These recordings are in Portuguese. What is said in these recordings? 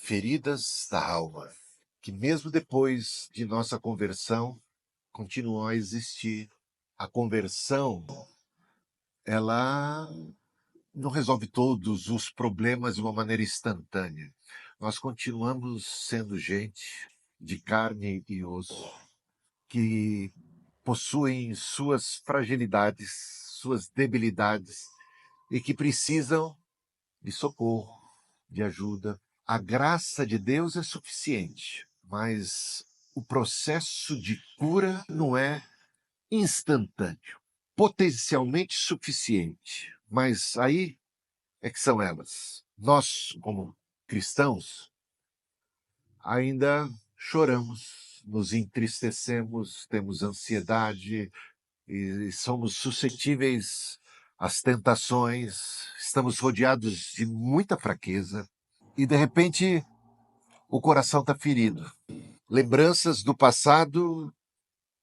feridas da alma, que mesmo depois de nossa conversão, continuam a existir. A conversão, ela não resolve todos os problemas de uma maneira instantânea. Nós continuamos sendo gente de carne e osso, que possuem suas fragilidades, suas debilidades e que precisam de socorro, de ajuda. A graça de Deus é suficiente, mas o processo de cura não é instantâneo, potencialmente suficiente. Mas aí é que são elas. Nós, como cristãos, ainda choramos, nos entristecemos, temos ansiedade e somos suscetíveis às tentações, estamos rodeados de muita fraqueza e, de repente, o coração está ferido. Lembranças do passado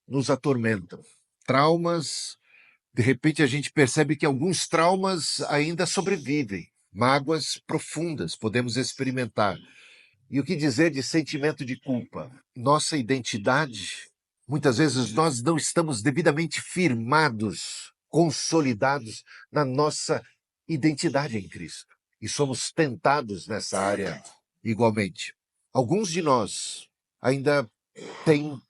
nos atormentam. Traumas, de repente a gente percebe que alguns traumas ainda sobrevivem. Mágoas profundas podemos experimentar. E o que dizer de sentimento de culpa? Nossa identidade, muitas vezes nós não estamos devidamente firmados, consolidados na nossa identidade em Cristo. E somos tentados nessa área igualmente. Alguns de nós ainda têm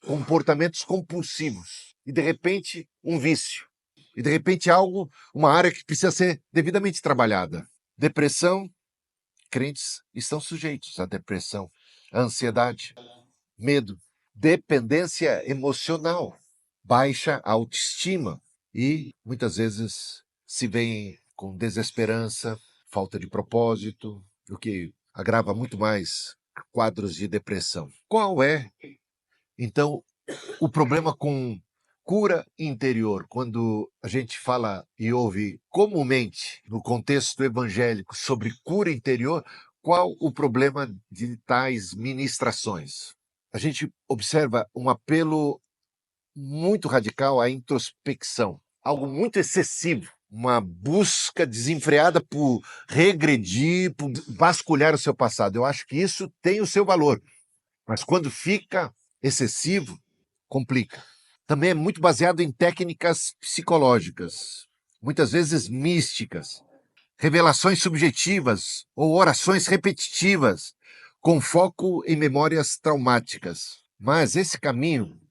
comportamentos compulsivos e, de repente, um vício. E, de repente, algo, uma área que precisa ser devidamente trabalhada. Depressão. Crentes estão sujeitos à depressão, à ansiedade, medo, dependência emocional, baixa autoestima e, muitas vezes, se veem com desesperança, falta de propósito, o que agrava muito mais quadros de depressão. Qual é, então, o problema com cura interior? Quando a gente fala e ouve comumente no contexto evangélico sobre cura interior, qual o problema de tais ministrações? A gente observa um apelo muito radical à introspecção, algo muito excessivo, uma busca desenfreada por regredir, por vasculhar o seu passado. Eu acho que isso tem o seu valor, mas quando fica excessivo, complica. Também é muito baseado em técnicas psicológicas, muitas vezes místicas, revelações subjetivas ou orações repetitivas, com foco em memórias traumáticas. Mas esse caminho,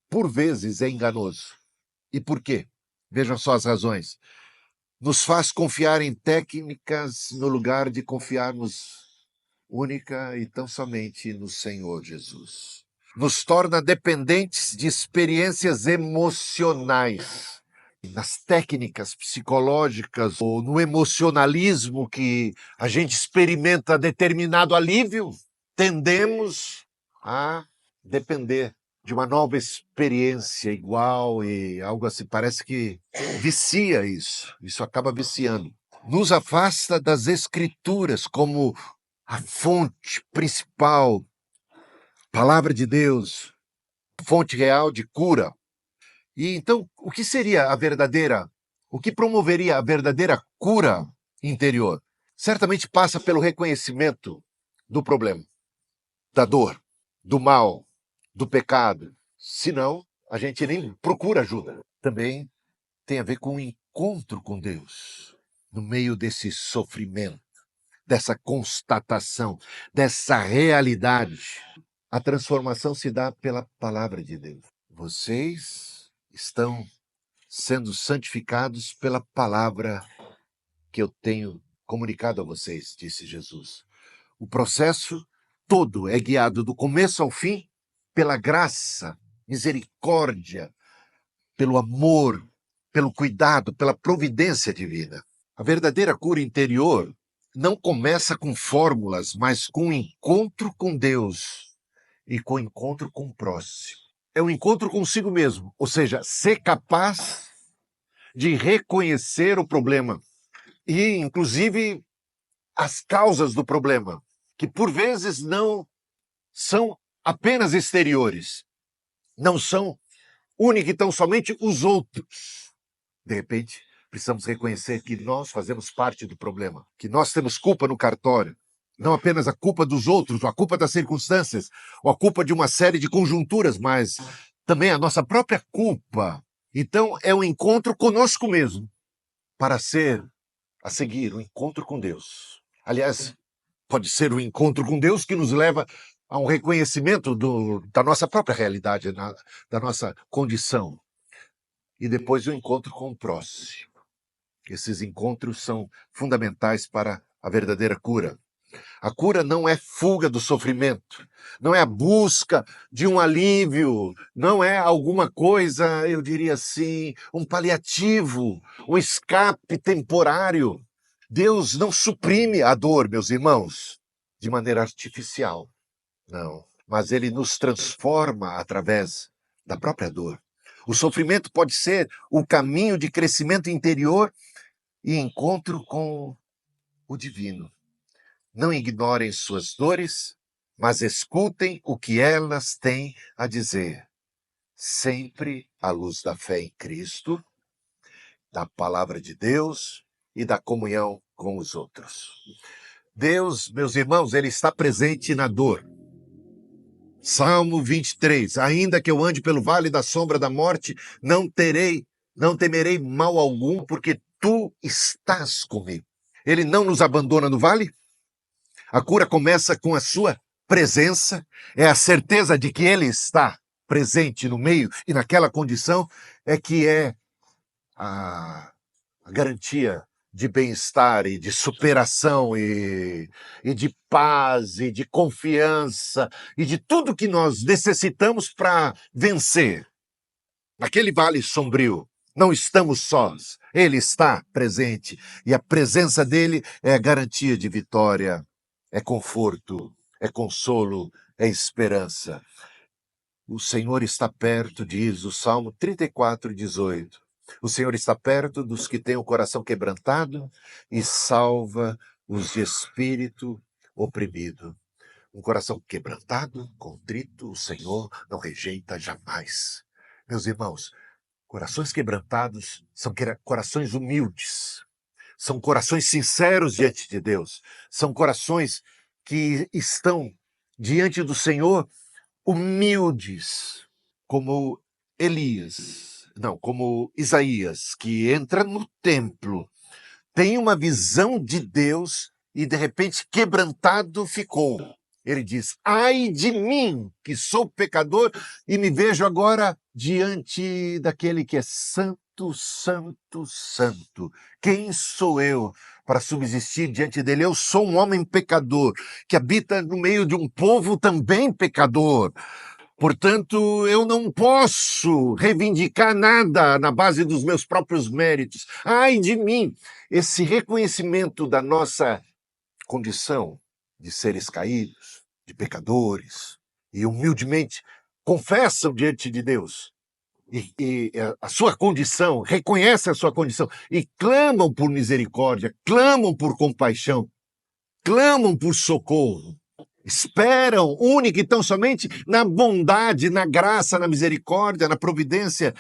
por vezes, é enganoso. E por quê? Vejam só as razões. Nos faz confiar em técnicas no lugar de confiarmos única e tão somente no Senhor Jesus. Nos torna dependentes de experiências emocionais, nas técnicas psicológicas ou no emocionalismo que a gente experimenta determinado alívio, tendemos a depender de uma nova experiência igual e algo assim, parece que vicia isso. Isso acaba viciando. Nos afasta das escrituras como a fonte principal, palavra de Deus, fonte real de cura. E então, o que seria a verdadeira, o que promoveria a verdadeira cura interior? Certamente passa pelo reconhecimento do problema, da dor, do mal, do pecado. Senão, a gente nem procura ajuda. Também tem a ver com o encontro com Deus no meio desse sofrimento, dessa constatação, dessa realidade. A transformação se dá pela palavra de Deus. Vocês estão sendo santificados pela palavra que eu tenho comunicado a vocês, disse Jesus. O processo todo é guiado do começo ao fim pela graça, misericórdia, pelo amor, pelo cuidado, pela providência divina. A verdadeira cura interior não começa com fórmulas, mas com o encontro com Deus e com o encontro com o próximo. É um encontro consigo mesmo, ou seja, ser capaz de reconhecer o problema e, inclusive, as causas do problema, que por vezes não são apenas exteriores, não são única e tão somente os outros. De repente, precisamos reconhecer que nós fazemos parte do problema, que nós temos culpa no cartório, Não apenas a culpa dos outros, ou a culpa das circunstâncias, ou a culpa de uma série de conjunturas, mas também a nossa própria culpa. Então, é um encontro conosco mesmo, para ser, a seguir, um encontro com Deus. Aliás, pode ser um encontro com Deus que nos leva a um reconhecimento da nossa própria realidade, da nossa condição. E depois o encontro com o próximo. Esses encontros são fundamentais para a verdadeira cura. A cura não é fuga do sofrimento, não é a busca de um alívio, não é alguma coisa, eu diria assim, um paliativo, um escape temporário. Deus não suprime a dor, meus irmãos, de maneira artificial, não. Mas ele nos transforma através da própria dor. O sofrimento pode ser o caminho de crescimento interior e encontro com o divino. Não ignorem suas dores, mas escutem o que elas têm a dizer. Sempre à luz da fé em Cristo, da palavra de Deus e da comunhão com os outros. Deus, meus irmãos, ele está presente na dor. Salmo 23. Ainda que eu ande pelo vale da sombra da morte, não temerei mal algum, porque tu estás comigo. Ele não nos abandona no vale? A cura começa com a sua presença, é a certeza de que ele está presente no meio e naquela condição é que é a garantia de bem-estar e de superação e de paz e de confiança e de tudo que nós necessitamos para vencer. Naquele vale sombrio, não estamos sós, ele está presente e a presença dele é a garantia de vitória, é conforto, é consolo, é esperança. O Senhor está perto, diz o Salmo 34:18. O Senhor está perto dos que têm o coração quebrantado e salva os de espírito oprimido. Um coração quebrantado, contrito, o Senhor não rejeita jamais. Meus irmãos, corações quebrantados são corações humildes, são corações sinceros diante de Deus, são corações que estão diante do Senhor humildes, como como Isaías, que entra no templo, tem uma visão de Deus e de repente quebrantado ficou. Ele diz: ai de mim, que sou pecador e me vejo agora diante daquele que é santo, santo, santo. Quem sou eu para subsistir diante dele? Eu sou um homem pecador, que habita no meio de um povo também pecador. Portanto, eu não posso reivindicar nada na base dos meus próprios méritos. Ai de mim! Esse reconhecimento da nossa condição de seres caídos, de pecadores, e humildemente confessam diante de Deus e a sua condição, reconhecem a sua condição e clamam por misericórdia, clamam por compaixão, clamam por socorro. Esperam única e tão somente na bondade, na graça, na misericórdia, na providência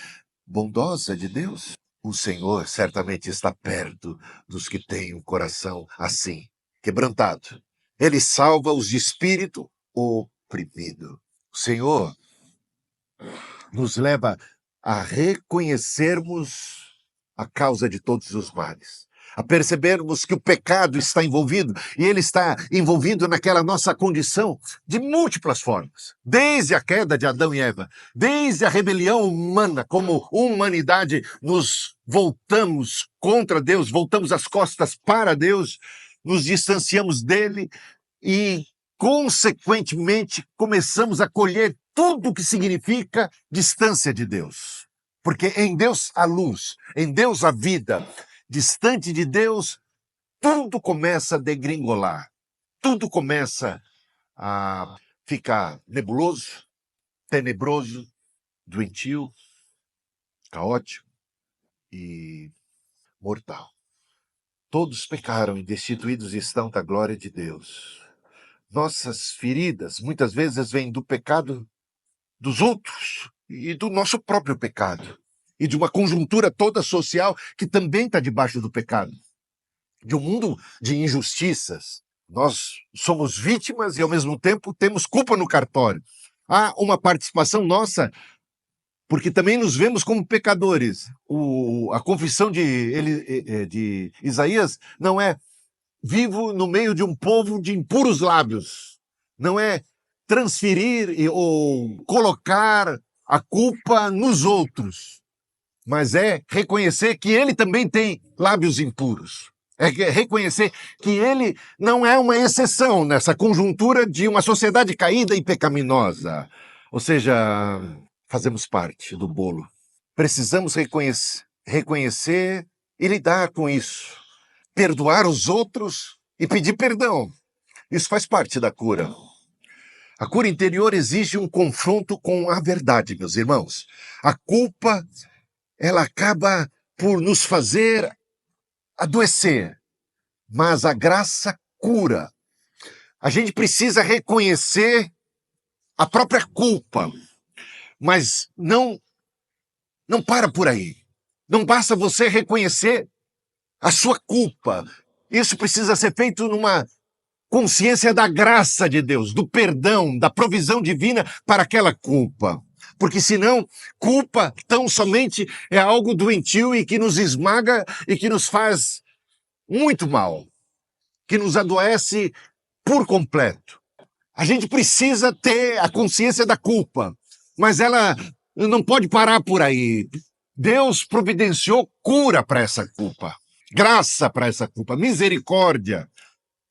bondosa de Deus. O Senhor certamente está perto dos que têm um coração assim, quebrantado. Ele salva os de espírito oprimido. O Senhor nos leva a reconhecermos a causa de todos os males, a percebermos que o pecado está envolvido, e ele está envolvido naquela nossa condição de múltiplas formas, desde a queda de Adão e Eva, desde a rebelião humana, como humanidade nos voltamos contra Deus, voltamos as costas para Deus, nos distanciamos dele e, consequentemente, começamos a colher tudo o que significa distância de Deus. Porque em Deus há luz, em Deus há vida. Distante de Deus, tudo começa a degringolar, tudo começa a ficar nebuloso, tenebroso, doentio, caótico e mortal. Todos pecaram e destituídos estão da glória de Deus. Nossas feridas muitas vezes vêm do pecado dos outros e do nosso próprio pecado. E de uma conjuntura toda social que também está debaixo do pecado. De um mundo de injustiças, Nós somos vítimas e, ao mesmo tempo, temos culpa no cartório. Há uma participação nossa, porque também nos vemos como pecadores. A confissão de Isaías não é vivo no meio de um povo de impuros lábios. Não é transferir ou colocar a culpa nos outros, mas é reconhecer que ele também tem lábios impuros. É reconhecer que ele não é uma exceção nessa conjuntura de uma sociedade caída e pecaminosa. Ou seja, fazemos parte do bolo. Precisamos reconhecer e lidar com isso. Perdoar os outros e pedir perdão. Isso faz parte da cura. A cura interior exige um confronto com a verdade, meus irmãos. A culpa, ela acaba por nos fazer adoecer, mas a graça cura. A gente precisa reconhecer a própria culpa, mas não para por aí. Não basta você reconhecer a sua culpa. Isso precisa ser feito numa consciência da graça de Deus, do perdão, da provisão divina para aquela culpa. Porque senão, culpa tão somente é algo doentio e que nos esmaga e que nos faz muito mal, que nos adoece por completo. A gente precisa ter a consciência da culpa, mas ela não pode parar por aí. Deus providenciou cura para essa culpa, graça para essa culpa, misericórdia.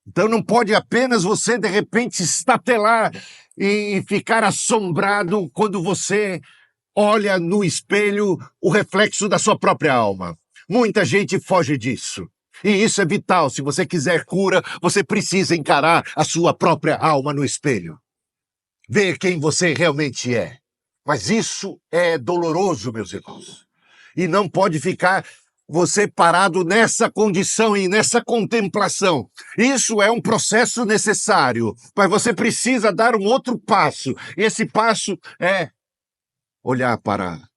Então não pode apenas você, de repente, estatelar e ficar assombrado quando você olha no espelho o reflexo da sua própria alma. Muita gente foge disso. E isso é vital. Se você quiser cura, você precisa encarar a sua própria alma no espelho. Ver quem você realmente é. Mas isso é doloroso, meus irmãos. E não pode ficar você parado nessa condição e nessa contemplação. Isso é um processo necessário, mas você precisa dar um outro passo. E esse passo é olhar para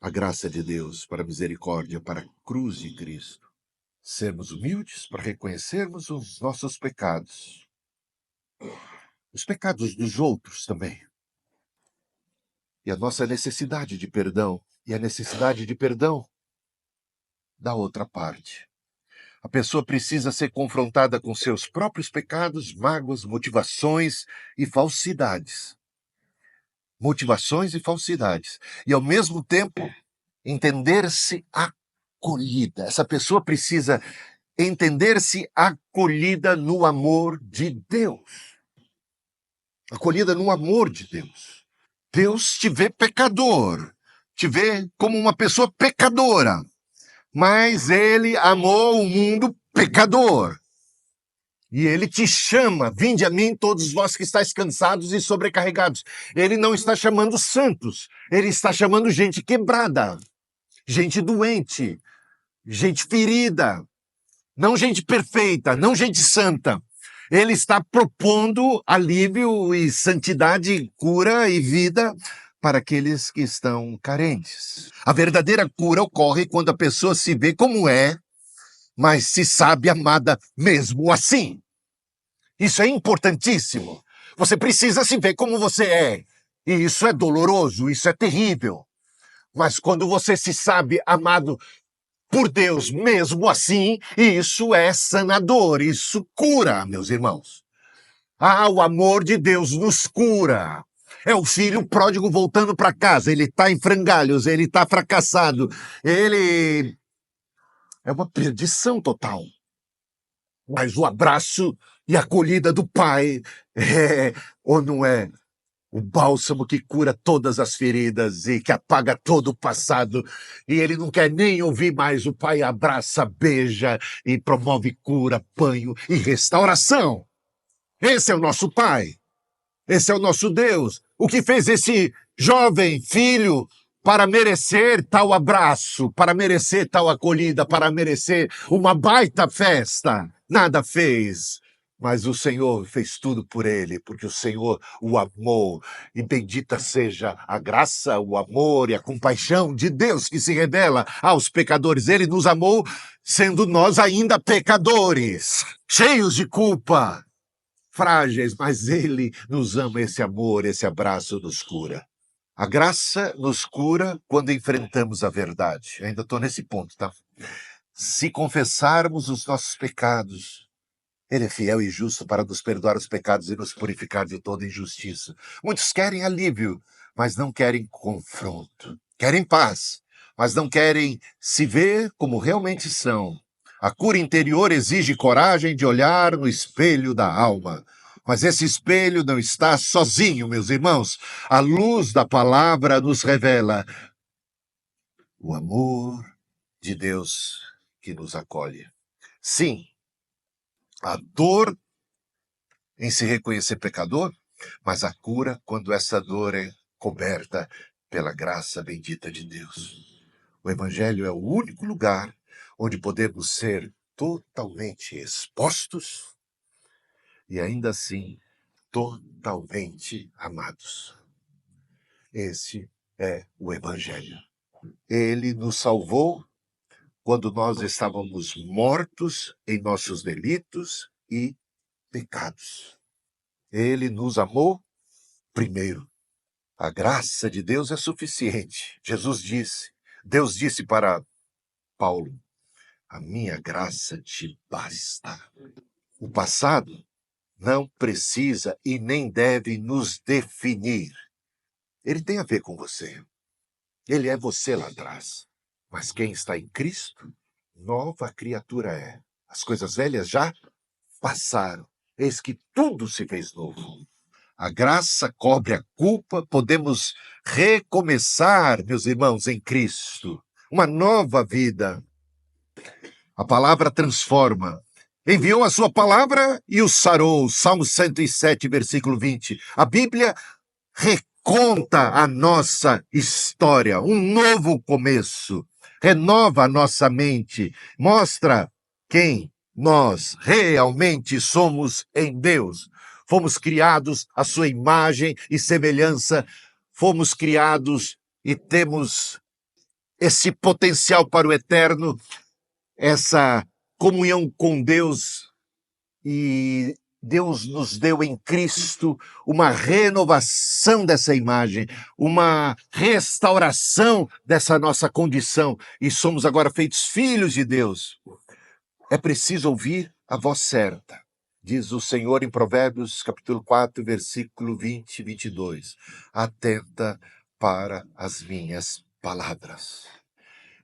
a graça de Deus, para a misericórdia, para a cruz de Cristo. Sermos humildes para reconhecermos os nossos pecados. Os pecados dos outros também. E a nossa necessidade de perdão. E a necessidade de perdão da outra parte. A pessoa precisa ser confrontada com seus próprios pecados, mágoas, motivações e falsidades. Motivações e falsidades. E, ao mesmo tempo, entender-se acolhida. Essa pessoa precisa entender-se acolhida no amor de Deus. Acolhida no amor de Deus. Deus te vê pecador. Te vê como uma pessoa pecadora. Mas ele amou o mundo pecador. E ele te chama, vinde a mim todos vós que estáis cansados e sobrecarregados. Ele não está chamando santos, ele está chamando gente quebrada, gente doente, gente ferida, não gente perfeita, não gente santa. Ele está propondo alívio e santidade, cura e vida para aqueles que estão carentes. A verdadeira cura ocorre quando a pessoa se vê como é, mas se sabe amada mesmo assim. Isso é importantíssimo. Você precisa se ver como você é. E isso é doloroso, isso é terrível. Mas quando você se sabe amado por Deus mesmo assim, isso é sanador, isso cura, meus irmãos. O amor de Deus nos cura. É o filho pródigo voltando para casa, ele está em frangalhos, ele está fracassado, ele é uma perdição total. Mas o abraço e a acolhida do pai ou não é, o bálsamo que cura todas as feridas e que apaga todo o passado. E ele não quer nem ouvir mais. O pai abraça, beija e promove cura, banho e restauração. Esse é o nosso pai. Esse é o nosso Deus. O que fez esse jovem filho para merecer tal abraço, para merecer tal acolhida, para merecer uma baita festa? Nada fez. Mas o Senhor fez tudo por ele, porque o Senhor o amou. E bendita seja a graça, o amor e a compaixão de Deus que se revela aos pecadores. Ele nos amou sendo nós ainda pecadores, cheios de culpa, frágeis, mas ele nos ama, esse amor, esse abraço nos cura. A graça nos cura quando enfrentamos a verdade. Ainda estou nesse ponto, tá? Se confessarmos os nossos pecados, ele é fiel e justo para nos perdoar os pecados e nos purificar de toda injustiça. Muitos querem alívio, mas não querem confronto. Querem paz, mas não querem se ver como realmente são. A cura interior exige coragem de olhar no espelho da alma. Mas esse espelho não está sozinho, meus irmãos. A luz da palavra nos revela o amor de Deus que nos acolhe. Sim, a dor em se reconhecer pecador, mas a cura quando essa dor é coberta pela graça bendita de Deus. O Evangelho é o único lugar onde podemos ser totalmente expostos e ainda assim totalmente amados. Esse é o Evangelho. Ele nos salvou quando nós estávamos mortos em nossos delitos e pecados. Ele nos amou primeiro. A graça de Deus é suficiente. Deus disse para Paulo, a minha graça te basta. O passado não precisa e nem deve nos definir. Ele tem a ver com você. Ele é você lá atrás. Mas quem está em Cristo, nova criatura é. As coisas velhas já passaram. Eis que tudo se fez novo. A graça cobre a culpa, podemos recomeçar, meus irmãos, em Cristo. Uma nova vida. A palavra transforma. Enviou a sua palavra e o sarou. Salmo 107, versículo 20. A Bíblia reconta a nossa história, um novo começo. Renova a nossa mente, mostra quem nós realmente somos em Deus. Fomos criados à sua imagem e semelhança, fomos criados e temos esse potencial para o eterno, essa comunhão com Deus, e Deus nos deu em Cristo uma renovação dessa imagem, uma restauração dessa nossa condição, e somos agora feitos filhos de Deus. É preciso ouvir a voz certa. Diz o Senhor em Provérbios, capítulo 4, versículo 20 e 22. Atenta para as minhas palavras.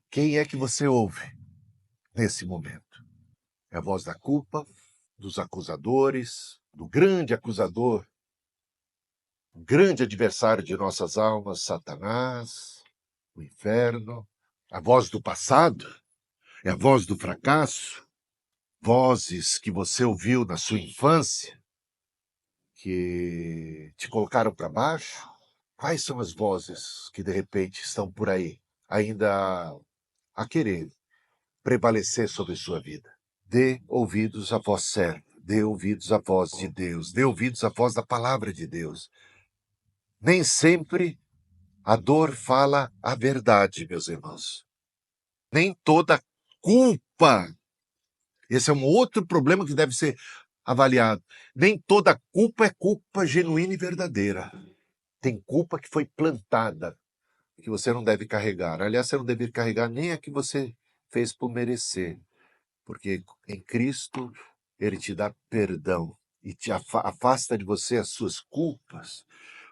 Quem é que você ouve nesse momento? É a voz da culpa, dos acusadores, do grande acusador, o grande adversário de nossas almas, Satanás, o inferno, a voz do passado, é a voz do fracasso, vozes que você ouviu na sua infância, que te colocaram para baixo. Quais são as vozes que de repente estão por aí, ainda a querer prevalecer sobre sua vida? Dê ouvidos à voz certa, dê ouvidos à voz de Deus, dê ouvidos à voz da palavra de Deus. Nem sempre a dor fala a verdade, meus irmãos. Nem toda culpa, esse é um outro problema que deve ser avaliado. Nem toda culpa é culpa genuína e verdadeira. Tem culpa que foi plantada, que você não deve carregar. Aliás, você não deve carregar nem a que você fez por merecer. Porque em Cristo, Ele te dá perdão e te afasta de você as suas culpas,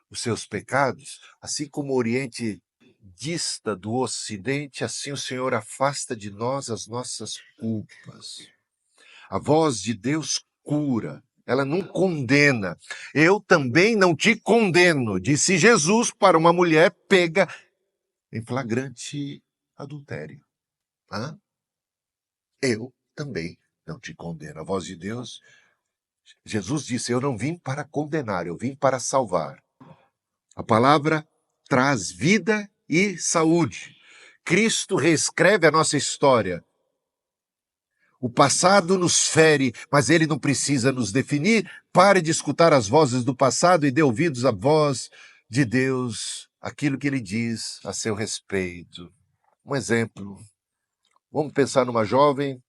os seus pecados. Assim como o Oriente dista do Ocidente, assim o Senhor afasta de nós as nossas culpas. A voz de Deus cura, ela não condena. Eu também não te condeno, disse Jesus para uma mulher pega em flagrante adultério. Hã? Eu também não te condeno. A voz de Deus, Jesus disse, eu não vim para condenar, eu vim para salvar. A palavra traz vida e saúde. Cristo reescreve a nossa história. O passado nos fere, mas ele não precisa nos definir. Pare de escutar as vozes do passado e dê ouvidos à voz de Deus, aquilo que ele diz a seu respeito. Um exemplo. Vamos pensar numa jovem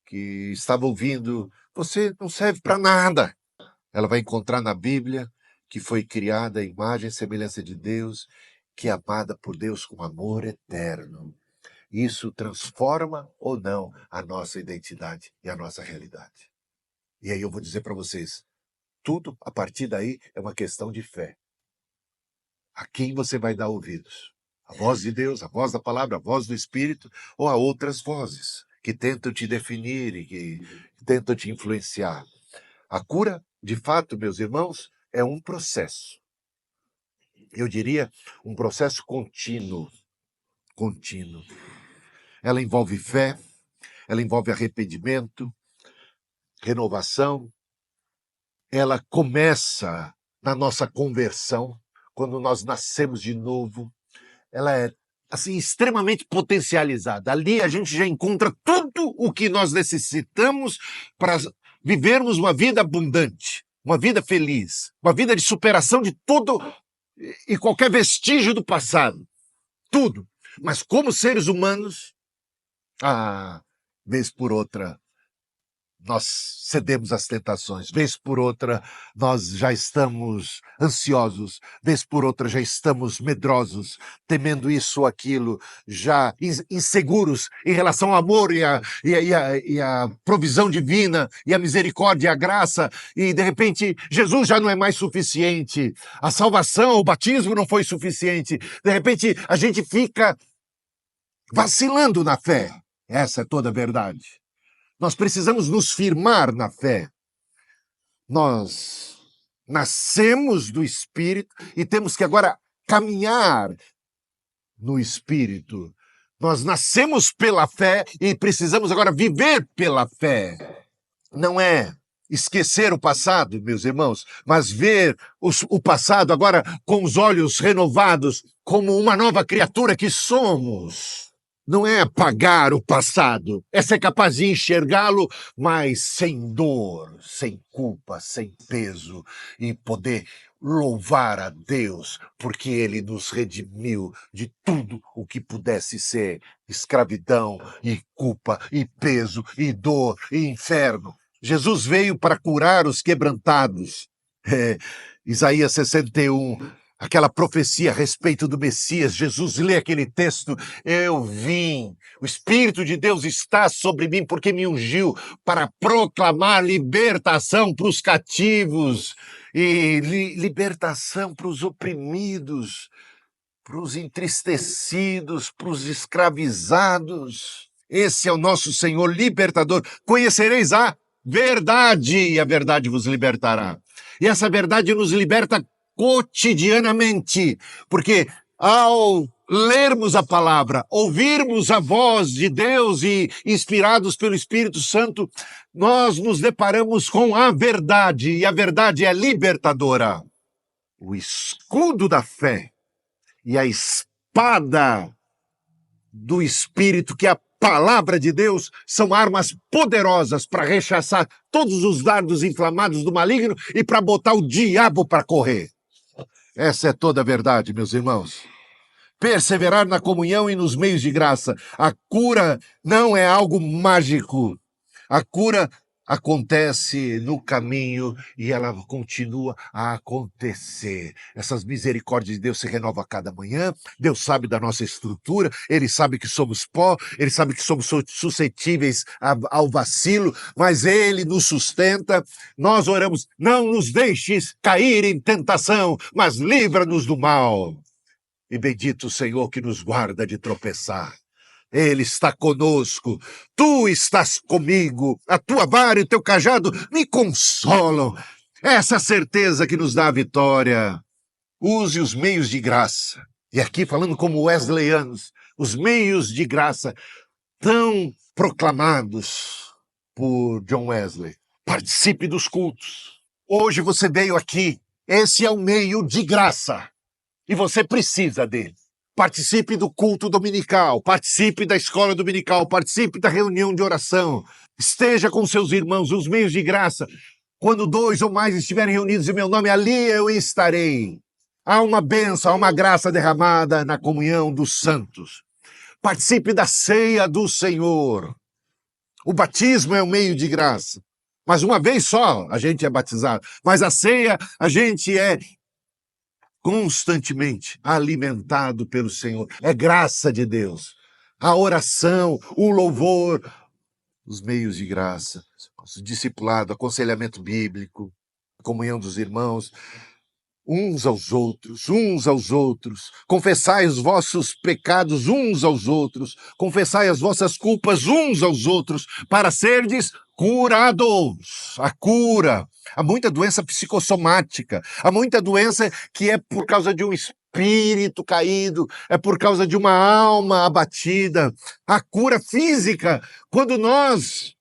que estava ouvindo: você não serve para nada. Ela vai encontrar na Bíblia que foi criada à imagem e semelhança de Deus, que é amada por Deus com amor eterno. Isso transforma ou não a nossa identidade e a nossa realidade. E aí eu vou dizer para vocês, tudo a partir daí é uma questão de fé. A quem você vai dar ouvidos? A voz de Deus, a voz da palavra, a voz do Espírito, ou a outras vozes que tentam te definir e que tentam te influenciar? A cura, de fato, meus irmãos, é um processo. Eu diria um processo contínuo. Contínuo. Ela envolve fé, ela envolve arrependimento, renovação. Ela começa na nossa conversão, quando nós nascemos de novo. Ela é assim extremamente potencializada. Ali a gente já encontra tudo o que nós necessitamos para vivermos uma vida abundante, uma vida feliz, uma vida de superação de todo e qualquer vestígio do passado. Tudo. Mas como seres humanos, vez por outra, nós cedemos às tentações. Vez por outra, nós já estamos ansiosos. Vez por outra, já estamos medrosos, temendo isso ou aquilo, já inseguros em relação ao amor e a provisão divina, e a misericórdia e a graça. E, de repente, Jesus já não é mais suficiente. A salvação, o batismo não foi suficiente. De repente, a gente fica vacilando na fé. Essa é toda a verdade. Nós precisamos nos firmar na fé. Nós nascemos do Espírito e temos que agora caminhar no Espírito. Nós nascemos pela fé e precisamos agora viver pela fé. Não é esquecer o passado, meus irmãos, mas ver o passado agora com os olhos renovados, como uma nova criatura que somos. Não é apagar o passado, é ser capaz de enxergá-lo, mas sem dor, sem culpa, sem peso, e poder louvar a Deus, porque Ele nos redimiu de tudo o que pudesse ser escravidão, e culpa, e peso, e dor, e inferno. Jesus veio para curar os quebrantados. Isaías 61. Aquela profecia a respeito do Messias, Jesus lê aquele texto: eu vim, o Espírito de Deus está sobre mim porque me ungiu para proclamar libertação para os cativos e libertação para os oprimidos, para os entristecidos, para os escravizados. Esse é o nosso Senhor libertador. Conhecereis a verdade e a verdade vos libertará. E essa verdade nos liberta cotidianamente, porque ao lermos a palavra, ouvirmos a voz de Deus e inspirados pelo Espírito Santo, nós nos deparamos com a verdade, e a verdade é libertadora. O escudo da fé e a espada do Espírito, que é a palavra de Deus, são armas poderosas para rechaçar todos os dardos inflamados do maligno e para botar o diabo para correr. Essa é toda a verdade, meus irmãos. Perseverar na comunhão e nos meios de graça. A cura não é algo mágico. A cura acontece no caminho e ela continua a acontecer. Essas misericórdias de Deus se renovam a cada manhã. Deus sabe da nossa estrutura, Ele sabe que somos pó, Ele sabe que somos suscetíveis ao vacilo, mas Ele nos sustenta. Nós oramos: não nos deixes cair em tentação, mas livra-nos do mal. E bendito o Senhor que nos guarda de tropeçar. Ele está conosco, tu estás comigo, a tua vara e o teu cajado me consolam. Essa certeza que nos dá a vitória. Use os meios de graça. E aqui falando como wesleyanos, os meios de graça tão proclamados por John Wesley. Participe dos cultos. Hoje você veio aqui, esse é o meio de graça. E você precisa dele. Participe do culto dominical, participe da escola dominical, participe da reunião de oração. Esteja com seus irmãos, os meios de graça. Quando 2 ou mais estiverem reunidos em meu nome, ali eu estarei. Há uma bênção, há uma graça derramada na comunhão dos santos. Participe da ceia do Senhor. O batismo é um meio de graça. Mas uma vez só a gente é batizado. Mas a ceia, a gente é constantemente alimentado pelo Senhor. É graça de Deus. A oração, o louvor, os meios de graça, o discipulado, aconselhamento bíblico, comunhão dos irmãos, uns aos outros. Confessai os vossos pecados uns aos outros. Confessai as vossas culpas uns aos outros, para serdes curados. A cura. Há muita doença psicossomática. Há muita doença que é por causa de um espírito caído, é por causa de uma alma abatida. A cura física, quando nós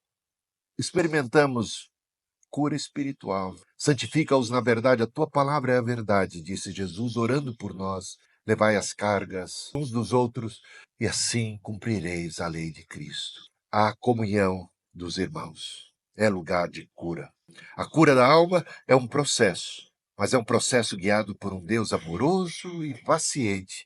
experimentamos cura espiritual. Santifica-os na verdade, a tua palavra é a verdade, disse Jesus, orando por nós. Levai as cargas uns dos outros e assim cumprireis a lei de Cristo. A comunhão dos irmãos é lugar de cura. A cura da alma é um processo, mas é um processo guiado por um Deus amoroso e paciente,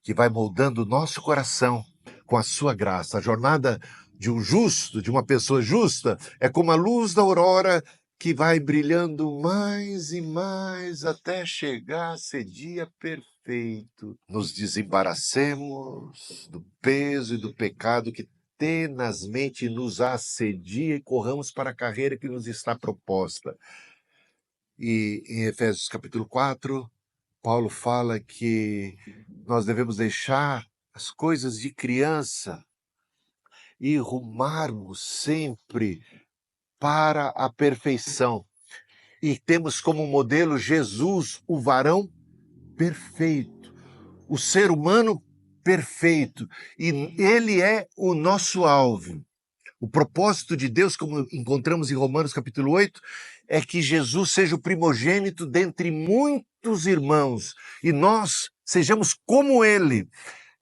que vai moldando o nosso coração com a sua graça. A jornada de um justo, de uma pessoa justa, é como a luz da aurora que vai brilhando mais e mais até chegar a ser dia perfeito. Nos desembaracemos do peso e do pecado que tenazmente nos assedia e corramos para a carreira que nos está proposta. E em Efésios capítulo 4, Paulo fala que nós devemos deixar as coisas de criança e rumarmos sempre para a perfeição. E temos como modelo Jesus, o varão perfeito, o ser humano perfeito. E ele é o nosso alvo. O propósito de Deus, como encontramos em Romanos capítulo 8, é que Jesus seja o primogênito dentre muitos irmãos e nós sejamos como ele.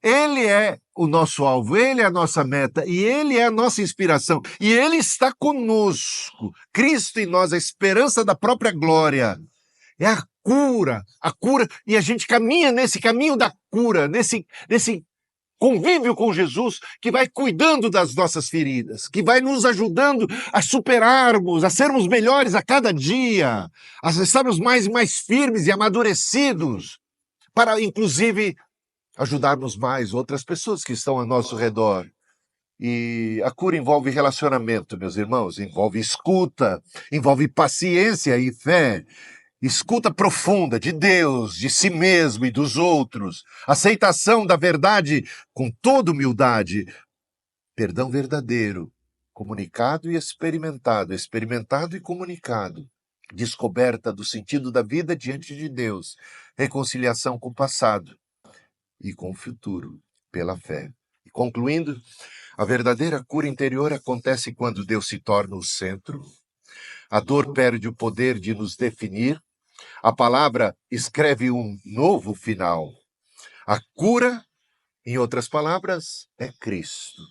Ele é o nosso alvo, ele é a nossa meta e ele é a nossa inspiração. E ele está conosco. Cristo em nós, a esperança da própria glória. É a cura, e a gente caminha nesse caminho da cura, nesse convívio com Jesus, que vai cuidando das nossas feridas, que vai nos ajudando a superarmos, a sermos melhores a cada dia, a estarmos mais e mais firmes e amadurecidos, para, inclusive, ajudarmos mais outras pessoas que estão ao nosso redor. E a cura envolve relacionamento, meus irmãos, envolve escuta, envolve paciência e fé. Escuta profunda de Deus, de si mesmo e dos outros. Aceitação da verdade com toda humildade. Perdão verdadeiro, comunicado e experimentado, experimentado e comunicado. Descoberta do sentido da vida diante de Deus. Reconciliação com o passado e com o futuro, pela fé. E concluindo, a verdadeira cura interior acontece quando Deus se torna o centro. A dor perde o poder de nos definir. A palavra escreve um novo final. A cura, em outras palavras, é Cristo.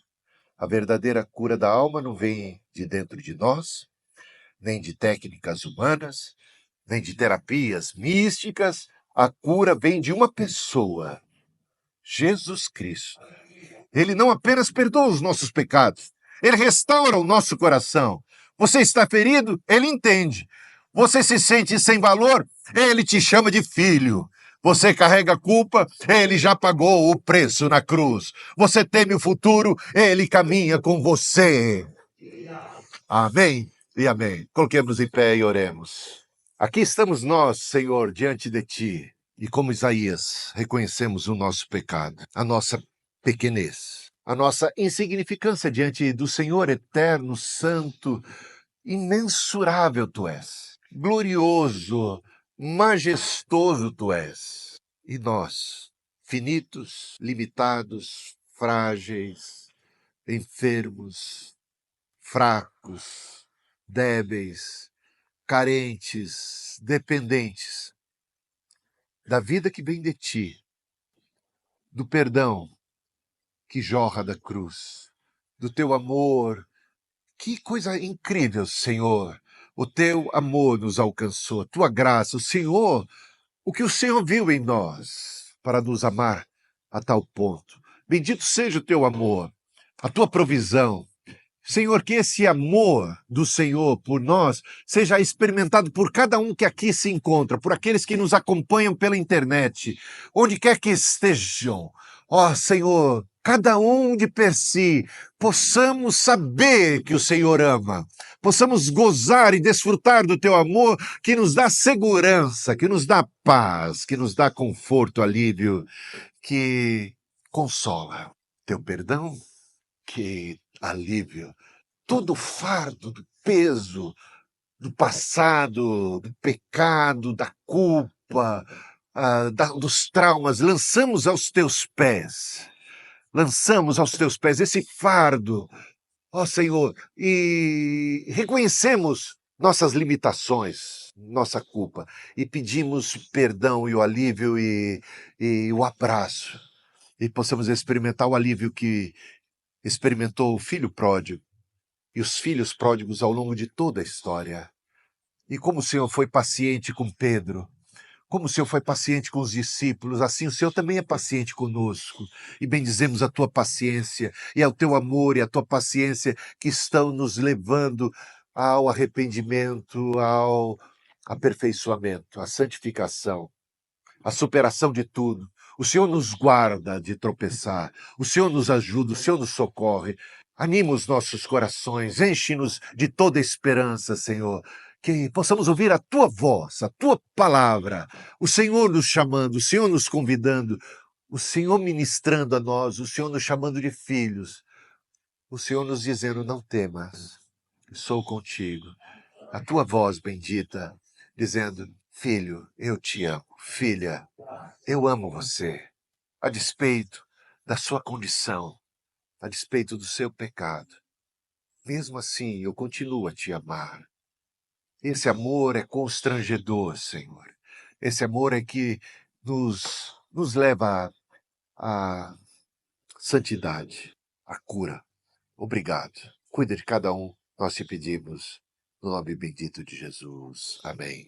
A verdadeira cura da alma não vem de dentro de nós, nem de técnicas humanas, nem de terapias místicas. A cura vem de uma pessoa, Jesus Cristo. Ele não apenas perdoa os nossos pecados, ele restaura o nosso coração. Você está ferido? Ele entende. Você se sente sem valor? Ele te chama de filho. Você carrega culpa? Ele já pagou o preço na cruz. Você teme o futuro? Ele caminha com você. Amém e amém. Coloquemos em pé e oremos. Aqui estamos nós, Senhor, diante de Ti. E como Isaías, reconhecemos o nosso pecado, a nossa pequenez, a nossa insignificância diante do Senhor eterno, santo, imensurável Tu és, glorioso, majestoso Tu és. E nós, finitos, limitados, frágeis, enfermos, fracos, débeis, carentes, dependentes da vida que vem de Ti, do perdão que jorra da cruz, do teu amor. Que coisa incrível, Senhor! O teu amor nos alcançou, a tua graça, o Senhor, o que o Senhor viu em nós para nos amar a tal ponto. Bendito seja o teu amor, a tua provisão. Senhor, que esse amor do Senhor por nós seja experimentado por cada um que aqui se encontra, por aqueles que nos acompanham pela internet, onde quer que estejam. Ó Senhor, cada um de per si, possamos saber que o Senhor ama, possamos gozar e desfrutar do teu amor que nos dá segurança, que nos dá paz, que nos dá conforto, alívio, que consola. Teu perdão, que alívio todo o fardo do peso do passado, do pecado, da culpa, dos traumas, lançamos aos teus pés. Lançamos aos teus pés esse fardo, ó Senhor, e reconhecemos nossas limitações, nossa culpa, e pedimos perdão e o alívio e o abraço, e possamos experimentar o alívio que experimentou o filho pródigo e os filhos pródigos ao longo de toda a história. E como o Senhor foi paciente com Pedro, como o Senhor foi paciente com os discípulos, assim o Senhor também é paciente conosco. E bendizemos a tua paciência, e ao teu amor e a tua paciência que estão nos levando ao arrependimento, ao aperfeiçoamento, à santificação, à superação de tudo. O Senhor nos guarda de tropeçar, o Senhor nos ajuda, o Senhor nos socorre. Anima os nossos corações, enche-nos de toda esperança, Senhor. Que possamos ouvir a tua voz, a tua palavra, o Senhor nos chamando, o Senhor nos convidando, o Senhor ministrando a nós, o Senhor nos chamando de filhos, o Senhor nos dizendo: não temas, sou contigo. A tua voz bendita, dizendo: filho, eu te amo, filha, eu amo você, a despeito da sua condição, a despeito do seu pecado. Mesmo assim, eu continuo a te amar. Esse amor é constrangedor, Senhor. Esse amor é que nos leva à santidade, à cura. Obrigado. Cuida de cada um, nós te pedimos. No nome bendito de Jesus. Amém.